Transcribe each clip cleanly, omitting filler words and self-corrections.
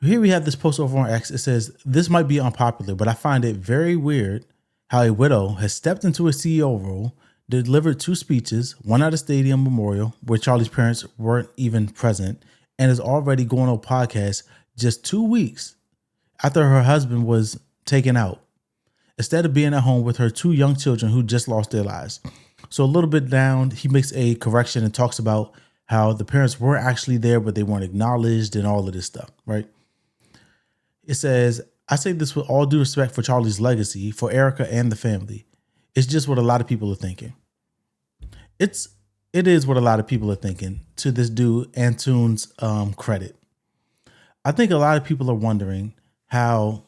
Here we have this post over on X. It says, "This might be unpopular, but I find it very weird how a widow has stepped into a CEO role, delivered two speeches, one at a stadium memorial where Charlie's parents weren't even present, and is already going on a podcast just 2 weeks after her husband was taken out, instead of being at home with her two young children who just lost their lives." So a little bit down, he makes a correction and talks about how the parents were actually there, but they weren't acknowledged and all of this stuff, right? It says, "I say this with all due respect for Charlie's legacy, for Erika and the family. It's just what a lot of people are thinking." It is what a lot of people are thinking, to this dude Antoon's credit. I think a lot of people are wondering how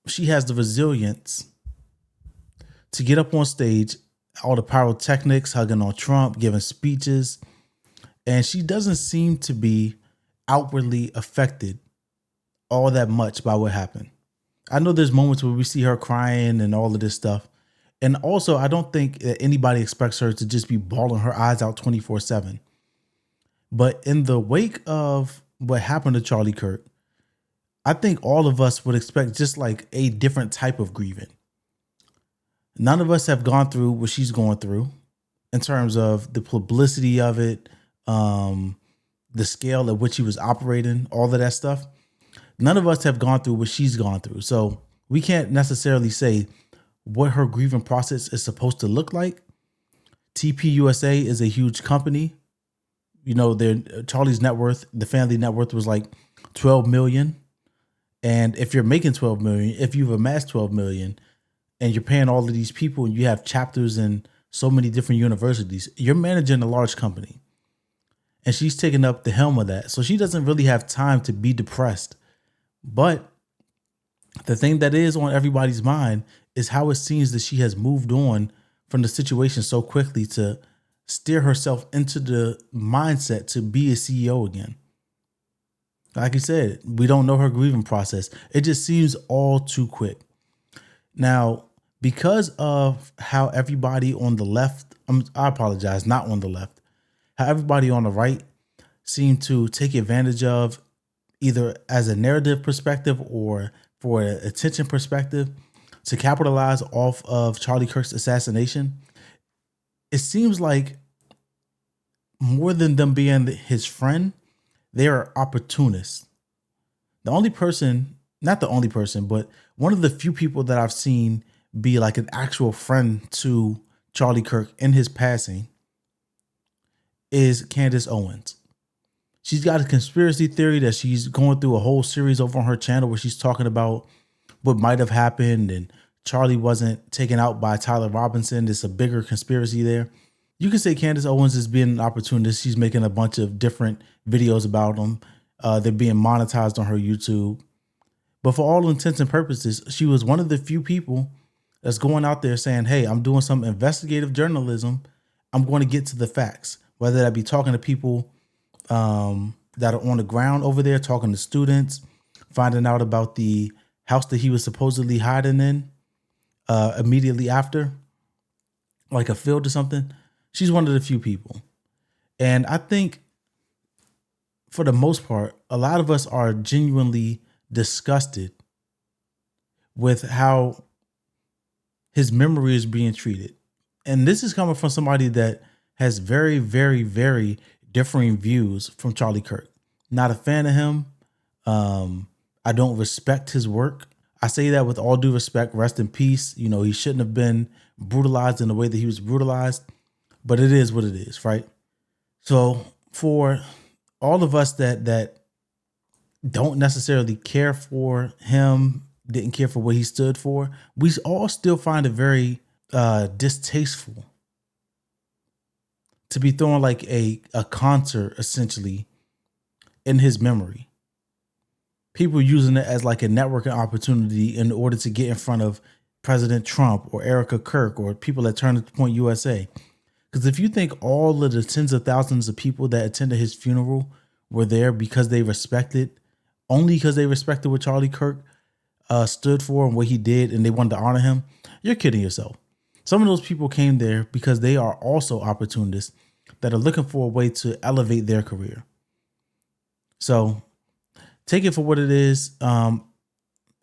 she has the resilience to get up on stage, all the pyrotechnics, hugging on Trump, giving speeches, and she doesn't seem to be outwardly affected all that much by what happened. I know there's moments where we see her crying and all of this stuff. And also, I don't think that anybody expects her to just be bawling her eyes out 24/7. But in the wake of what happened to Charlie Kirk, I think all of us would expect just like a different type of grieving. None of us have gone through what she's going through in terms of the publicity of it, the scale at which he was operating, all of that stuff. None of us have gone through what she's gone through. So we can't necessarily say what her grieving process is supposed to look like. TPUSA is a huge company. You know, Charlie's net worth, the family net worth was like 12 million. And if you're making 12 million, if you've amassed 12 million and you're paying all of these people and you have chapters in so many different universities, you're managing a large company. And she's taking up the helm of that. So she doesn't really have time to be depressed. But the thing that is on everybody's mind is how it seems that she has moved on from the situation so quickly to steer herself into the mindset to be a CEO again. Like you said, we don't know her grieving process. It just seems all too quick. Now, because of how everybody on the left, I apologize, not on the left, how everybody on the right seemed to take advantage of, either as a narrative perspective or for an attention perspective, to capitalize off of Charlie Kirk's assassination. It seems like more than them being his friend, they are opportunists. The only person, not the only person, but one of the few people that I've seen be like an actual friend to Charlie Kirk in his passing is Candace Owens. She's got a conspiracy theory that she's going through a whole series over on her channel where she's talking about what might have happened and Charlie wasn't taken out by Tyler Robinson. It's a bigger conspiracy there. You can say Candace Owens is being an opportunist. She's making a bunch of different videos about them. They're being monetized on her YouTube. But for all intents and purposes, she was one of the few people that's going out there saying, hey, I'm doing some investigative journalism. I'm going to get to the facts, whether that be talking to people that are on the ground over there, talking to students, finding out about the house that he was supposedly hiding in immediately after, like a field or something. She's one of the few people. And I think for the most part, a lot of us are genuinely disgusted with how his memory is being treated. And this is coming from somebody that has very, very, very differing views from Charlie Kirk. Not a fan of him. I don't respect his work. I say that with all due respect. Rest in peace. You know, he shouldn't have been brutalized in the way that he was brutalized, but it is what it is, right? So for all of us that don't necessarily care for him, didn't care for what he stood for, we all still find it very distasteful to be throwing like a concert essentially in his memory. People using it as like a networking opportunity in order to get in front of President Trump or Erika Kirk or people at Turning Point USA. Because if you think all of the tens of thousands of people that attended his funeral were there because they respected, only because they respected what Charlie Kirk stood for and what he did and they wanted to honor him, you're kidding yourself. Some of those people came there because they are also opportunists that are looking for a way to elevate their career. So take it for what it is. I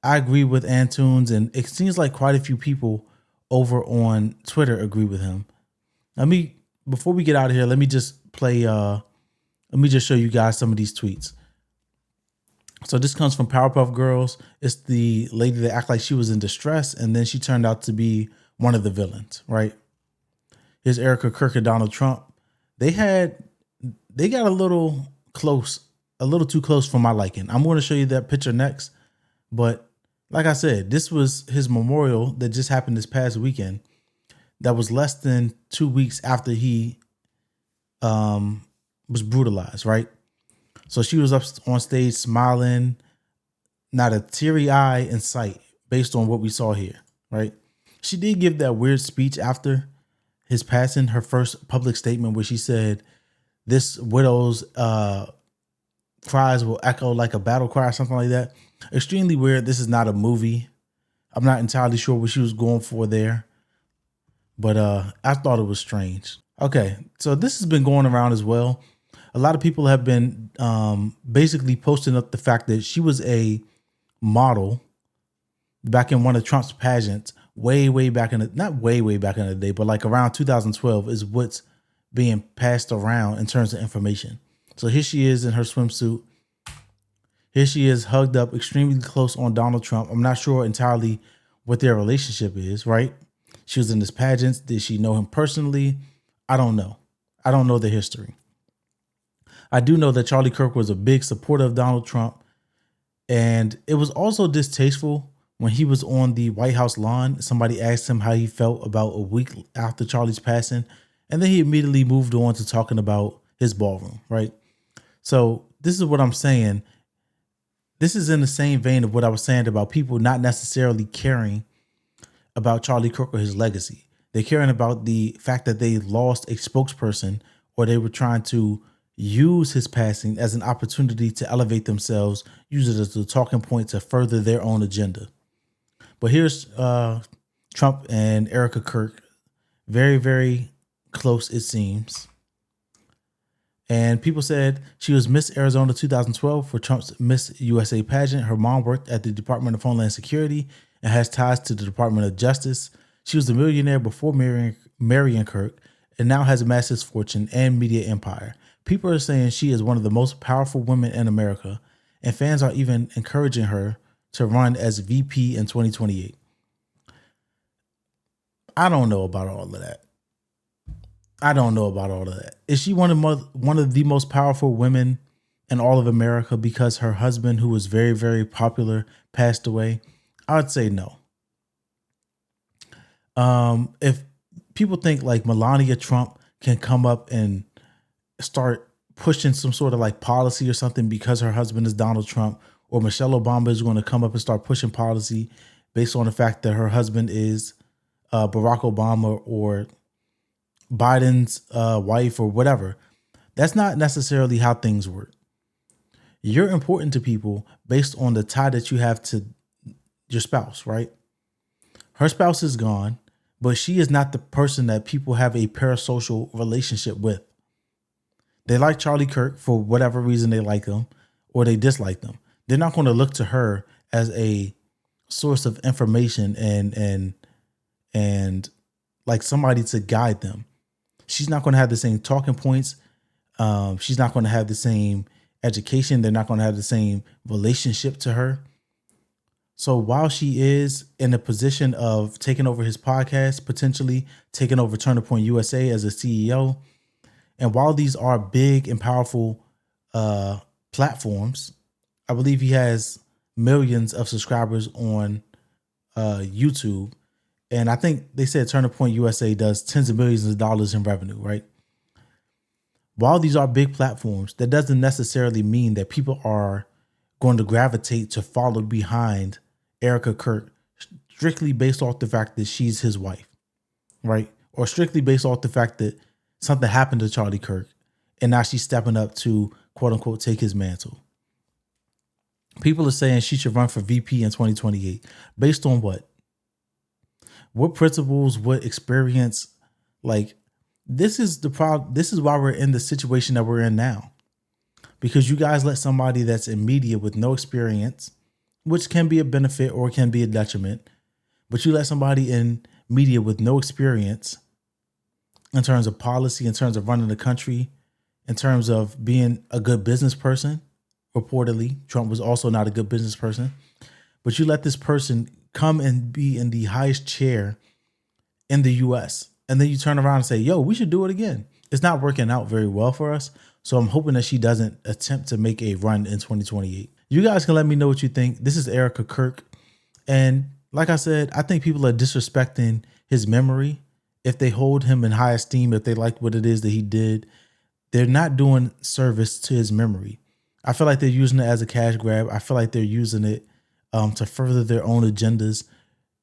agree with Antunes, and it seems like quite a few people over on Twitter agree with him. Let me before we get out of here, let me just play. Let me just show you guys some of these tweets. So this comes from Powerpuff Girls. It's the lady that acted like she was in distress, and then she turned out to be one of the villains, right? Here's Erika Kirk and Donald Trump. They got a little close, a little too close for my liking. I'm going to show you that picture next. But like I said, this was his memorial that just happened this past weekend. That was less than 2 weeks after he was brutalized, right? So she was up on stage smiling, not a teary eye in sight based on what we saw here, right? She did give that weird speech after his passing, her first public statement where she said, this widow's cries will echo like a battle cry or something like that. Extremely weird. This is not a movie. I'm not entirely sure what she was going for there, but I thought it was strange. Okay, so this has been going around as well. A lot of people have been basically posting up the fact that she was a model back in one of Trump's pageants way back in the, not way back in the day, but like around 2012 is what's being passed around in terms of information. So here she is in her swimsuit. Here she is hugged up extremely close on Donald Trump. I'm not sure entirely what their relationship is, right? She was in this pageant. Did she know him personally? I don't know. I don't know the history. I do know that Charlie Kirk was a big supporter of Donald Trump. And it was also distasteful when he was on the White House lawn. Somebody asked him how he felt about a week after Charlie's passing. And then he immediately moved on to talking about his ballroom, right? So this is what I'm saying. This is in the same vein of what I was saying about people not necessarily caring about Charlie Kirk or his legacy. They're caring about the fact that they lost a spokesperson, or they were trying to use his passing as an opportunity to elevate themselves, use it as a talking point to further their own agenda. But here's Trump and Erika Kirk. Very, very close, it seems. And people said she was Miss Arizona 2012 for Trump's Miss USA pageant. Her mom worked at the Department of Homeland Security and has ties to the Department of Justice. She was a millionaire before marrying Kirk and now has amassed his fortune and media empire. People are saying she is one of the most powerful women in America, and fans are even encouraging her to run as VP in 2028. I don't know about all of that. Is she one of the most powerful women in all of America because her husband, who was very, very popular, passed away? I would say no. If people think like Melania Trump can come up and start pushing some sort of like policy or something because her husband is Donald Trump, or Michelle Obama is going to come up and start pushing policy based on the fact that her husband is Barack Obama or Biden's wife or whatever. That's not necessarily how things work. You're important to people based on the tie that you have to your spouse, right? Her spouse is gone, but she is not the person that people have a parasocial relationship with. They like Charlie Kirk for whatever reason they like him, or they dislike them. They're not going to look to her as a source of information and like somebody to guide them. She's not going to have the same talking points. She's not going to have the same education. They're not going to have the same relationship to her. So while she is in a position of taking over his podcast, potentially taking over Turning Point USA as a CEO, and while these are big and powerful platforms, I believe he has millions of subscribers on YouTube. And I think they said Turning Point USA does tens of millions of dollars in revenue, right? While these are big platforms, that doesn't necessarily mean that people are going to gravitate to follow behind Erika Kirk strictly based off the fact that she's his wife, right? Or strictly based off the fact that something happened to Charlie Kirk and now she's stepping up to quote unquote take his mantle. People are saying she should run for VP in 2028. Based on what? What principles, what experience? Like, this is the problem. This is why we're in the situation that we're in now. because you guys let somebody that's in media with no experience, which can be a benefit or can be a detriment, but you let somebody in media with no experience in terms of policy, in terms of running the country, in terms of being a good business person. Reportedly, Trump was also not a good business person, but you let this person come and be in the highest chair in the US. And then you turn around and say, yo, we should do it again. It's not working out very well for us. So I'm hoping that she doesn't attempt to make a run in 2028. You guys can let me know what you think. This is Erika Kirk. And like I said, I think people are disrespecting his memory. If they hold him in high esteem, if they like what it is that he did, they're not doing service to his memory. I feel like they're using it as a cash grab. I feel like they're using it to further their own agendas.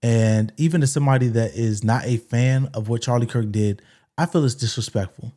And even as somebody that is not a fan of what Charlie Kirk did, I feel it's disrespectful.